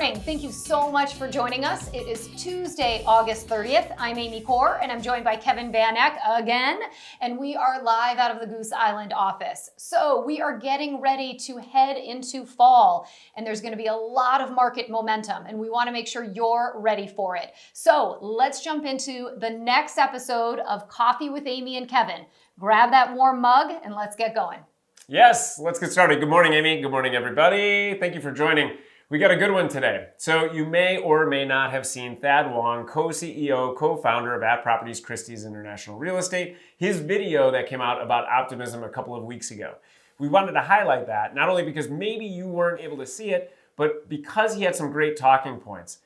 morning. Thank you so much for joining us. It is Tuesday, August 30th. I'm Amy Corr, and I'm joined by Kevin Van Eck again, and we are live out of the Goose Island office. So we are getting ready to head into fall, and there's going to be a lot of market momentum, and we want to make sure you're ready for it. So let's jump into the next episode of Coffee with Amy and Kevin. Grab that warm mug, and let's get going. Yes, let's get started. Good morning, Amy. Good morning, everybody. Thank you for joining. We got a good one today. So you may or may not have seen Thad Wong, co-CEO, co-founder of At Properties Christie's International Real Estate, his video that came out about optimism a couple of weeks ago. We wanted to highlight that, not only because maybe you weren't able to see it, but because he had some great talking points.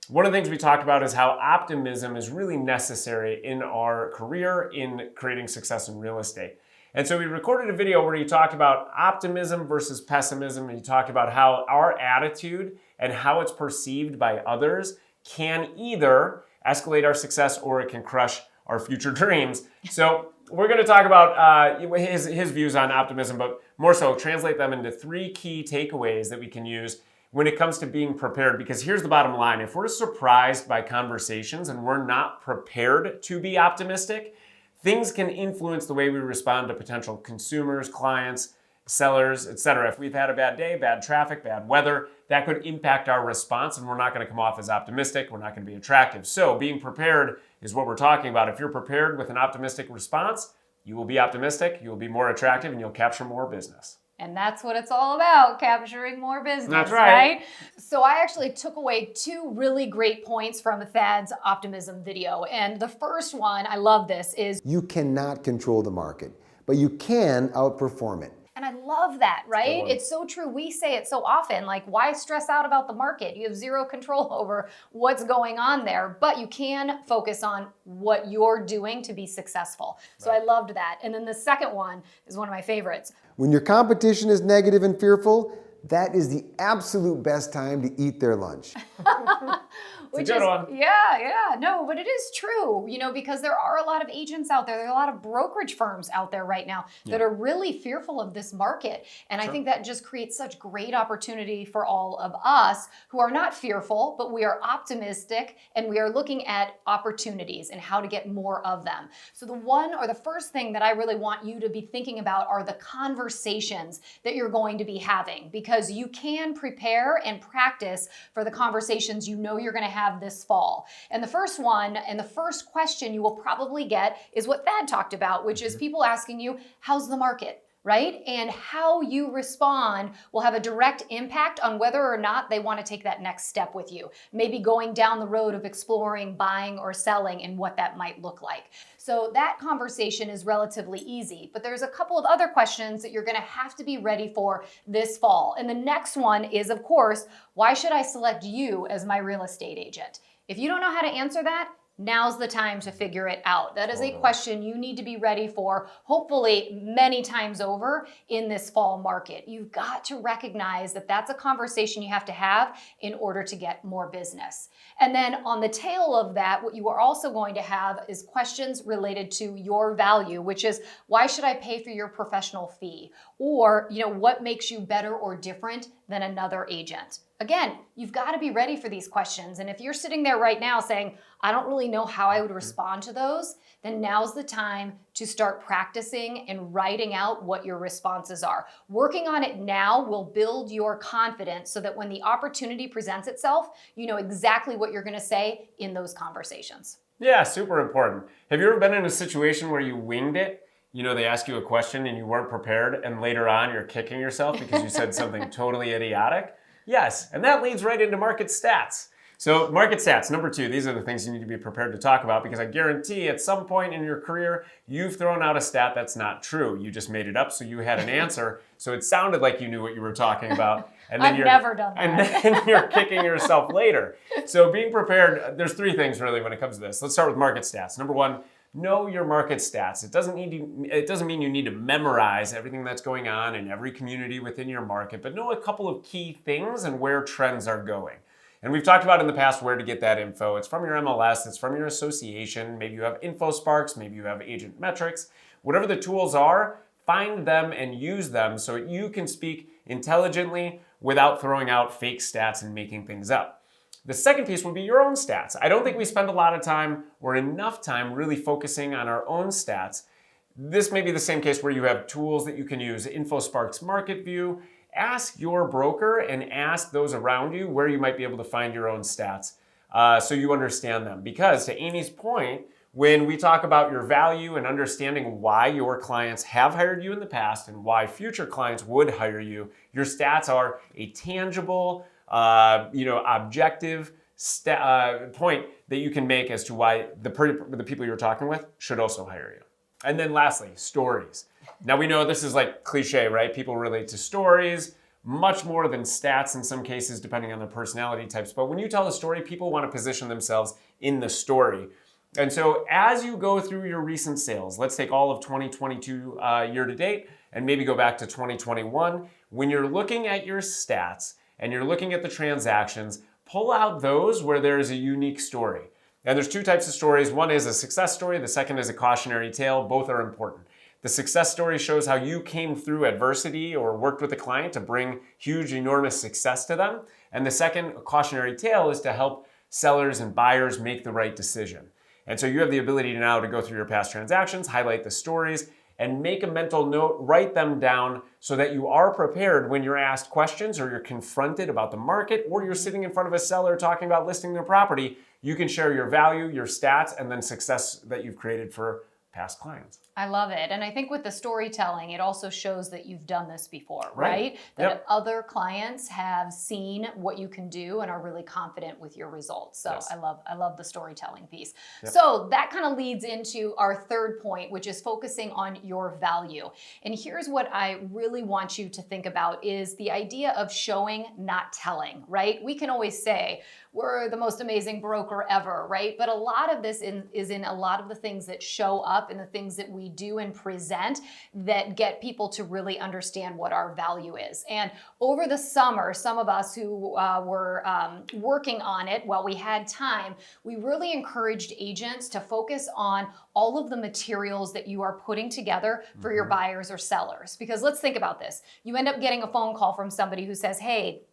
One of the things we talked about is how optimism is really necessary in our career in creating success in real estate. And so we recorded a video where he talked about optimism versus pessimism, and he talked about how our attitude and how it's perceived by others can either escalate our success or it can crush our future dreams. So we're going to talk about his views on optimism, but more so translate them into three key takeaways that we can use when it comes to being prepared. Because here's the bottom line. If we're surprised by conversations and we're not prepared to be optimistic, things can influence the way we respond to potential consumers, clients, sellers, etc. If we've had a bad day, bad traffic, bad weather, that could impact our response, and we're not going to come off as optimistic. We're not going to be attractive. So being prepared is what we're talking about. If you're prepared with an optimistic response, you will be optimistic, you will be more attractive, and you'll capture more business. And that's what it's all about, capturing more business, that's right? So I actually took away two really great points from Thad's optimism video. And the first one, I love this, is you cannot control the market, but you can outperform it. and I love that, right? It's so true. We say it so often, like, why stress out about the market? You have zero control over what's going on there, but you can focus on what you're doing to be successful. So I loved that. And then the second one is one of my favorites. When your competition is negative and fearful, that is the absolute best time to eat their lunch. Which it's a good one. Yeah, no, but it is true, because there are a lot of agents out there. There are a lot of brokerage firms out there right now that are really fearful of this market. And I think that just creates such great opportunity for all of us who are not fearful, but we are optimistic and we are looking at opportunities and how to get more of them. So the first thing that I really want you to be thinking about are the conversations that you're going to be having, because you can prepare and practice for the conversations you're going to have this fall. And the first one and the first question you will probably get is what Thad talked about, which is people asking you, how's the market? Right? And how you respond will have a direct impact on whether or not they want to take that next step with you. Maybe going down the road of exploring, buying, or selling and what that might look like. So that conversation is relatively easy, but there's a couple of other questions that you're going to have to be ready for this fall. And the next one is, of course, why should I select you as my real estate agent? If you don't know how to answer that, now's the time to figure it out. That is a question you need to be ready for, hopefully many times over in this fall market. You've got to recognize that that's a conversation you have to have in order to get more business. And then on the tail of that, what you are also going to have is questions related to your value, which is, why should I pay for your professional fee? Or, what makes you better or different than another agent? Again, you've got to be ready for these questions. And if you're sitting there right now saying, I don't really know how I would respond to those, then now's the time to start practicing and writing out what your responses are. Working on it now will build your confidence so that when the opportunity presents itself, you know exactly what you're going to say in those conversations. Yeah, super important. Have you ever been in a situation where you winged it? They ask you a question and you weren't prepared, and later on you're kicking yourself because you said something totally idiotic? Yes, and that leads right into market stats. So market stats, number 2, these are the things you need to be prepared to talk about, because I guarantee at some point in your career, you've thrown out a stat that's not true. You just made it up so you had an answer, so it sounded like you knew what you were talking about. And then I've never done that. And then you're kicking yourself later. So being prepared, there's 3 things really when it comes to this. Let's start with market stats. Number 1, know your market stats. It doesn't mean you need to memorize everything that's going on in every community within your market, but know a couple of key things and where trends are going. And we've talked about in the past where to get that info. It's from your MLS, it's from your association. Maybe you have InfoSparks, maybe you have Agent Metrics. Whatever the tools are, find them and use them so you can speak intelligently without throwing out fake stats and making things up. The second piece would be your own stats. I don't think we spend a lot of time or enough time really focusing on our own stats. This may be the same case where you have tools that you can use, InfoSpark's Market View. Ask your broker and ask those around you where you might be able to find your own stats so you understand them. Because to Amy's point, when we talk about your value and understanding why your clients have hired you in the past and why future clients would hire you, your stats are a tangible, objective point that you can make as to why the people you're talking with should also hire you. And then lastly, stories. Now we know this is like cliche, right? People relate to stories much more than stats in some cases, depending on their personality types. But when you tell a story, people want to position themselves in the story. And so as you go through your recent sales, let's take all of 2022 year to date and maybe go back to 2021. When you're looking at your stats and you're looking at the transactions, pull out those where there is a unique story. And there's two types of stories. One is a success story. The second is a cautionary tale. Both are important. The success story shows how you came through adversity or worked with a client to bring huge, enormous success to them. And the second, a cautionary tale, is to help sellers and buyers make the right decision. And so you have the ability now to go through your past transactions, highlight the stories, and make a mental note, write them down so that you are prepared when you're asked questions or you're confronted about the market or you're sitting in front of a seller talking about listing their property. You can share your value, your stats, and then success that you've created for past clients. I love it. And I think with the storytelling, it also shows that you've done this before, right? That Yep. other clients have seen what you can do and are really confident with your results. So Yes. I love the storytelling piece. Yep. So that kind of leads into our third point, which is focusing on your value. And here's what I really want you to think about is the idea of showing, not telling, right? We can always say, we're the most amazing broker ever, right? But a lot of this is in a lot of the things that show up and the things that we do and present that get people to really understand what our value is. And over the summer, some of us who were working on it while we had time, we really encouraged agents to focus on all of the materials that you are putting together for your buyers or sellers. Because let's think about this. You end up getting a phone call from somebody who says, hey,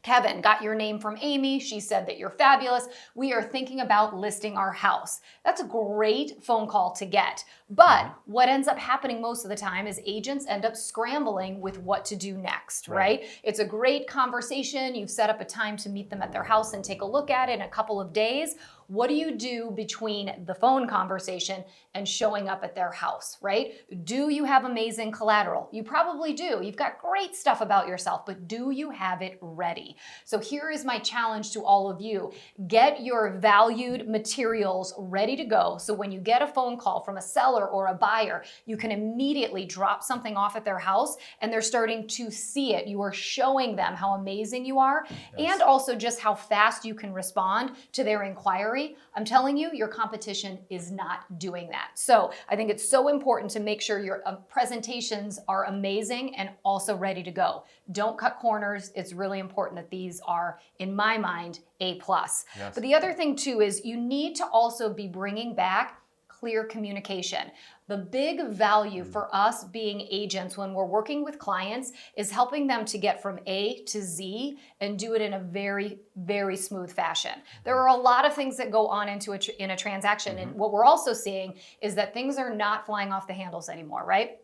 Kevin, got your name from Amy. She said that you're fabulous. We are thinking about listing our house. That's a great phone call to get. But what ends up happening most of the time is agents end up scrambling with what to do next, right? It's a great conversation. You've set up a time to meet them at their house and take a look at it in a couple of days. What do you do between the phone conversation and showing up at their house, right? Do you have amazing collateral? You probably do. You've got great stuff about yourself, but do you have it ready? So here is my challenge to all of you. Get your valued materials ready to go. So when you get a phone call from a seller or a buyer, you can immediately drop something off at their house and they're starting to see it. You are showing them how amazing you are and also just how fast you can respond to their inquiry. I'm telling you, your competition is not doing that. So I think it's so important to make sure your presentations are amazing and also ready to go. Don't cut corners. It's really important that these are, in my mind, A+. Yes. But the other thing too is you need to also be bringing back clear communication. The big value for us being agents when we're working with clients is helping them to get from A to Z and do it in a very, very smooth fashion. There are a lot of things that go on in a transaction. And what we're also seeing is that things are not flying off the handles anymore, right?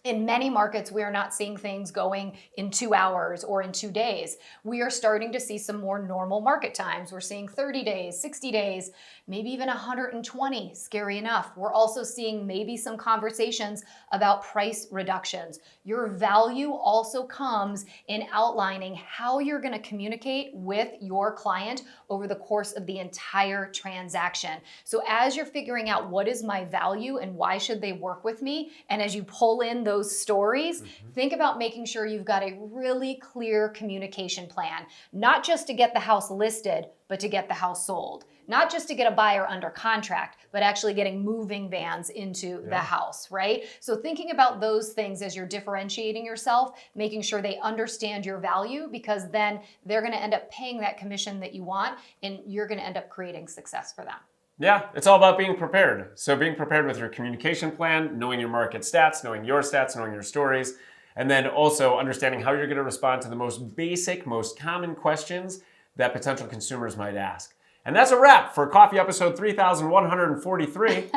In many markets, we are not seeing things going in 2 hours or in 2 days. We are starting to see some more normal market times. We're seeing 30 days, 60 days, maybe even 120, scary enough. We're also seeing maybe some conversations about price reductions. Your value also comes in outlining how you're going to communicate with your client over the course of the entire transaction. So as you're figuring out what is my value and why should they work with me, and as you pull in those stories, think about making sure you've got a really clear communication plan, not just to get the house listed, but to get the house sold. Not just to get a buyer under contract, but actually getting moving vans into the house, right? So thinking about those things as you're differentiating yourself, making sure they understand your value, because then they're gonna end up paying that commission that you want, and you're gonna end up creating success for them. Yeah, it's all about being prepared. So being prepared with your communication plan, knowing your market stats, knowing your stories. And then also understanding how you're going to respond to the most basic, most common questions that potential consumers might ask. And that's a wrap for coffee episode 3143.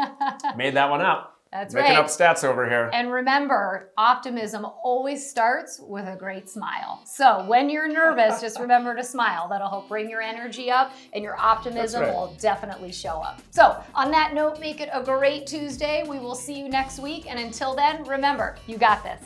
Made that one up. That's Making right. up stats over here. And remember, optimism always starts with a great smile. So when you're nervous, just remember to smile. That'll help bring your energy up and your optimism That's right. will definitely show up. So on that note, make it a great Tuesday. We will see you next week. And until then, remember, you got this.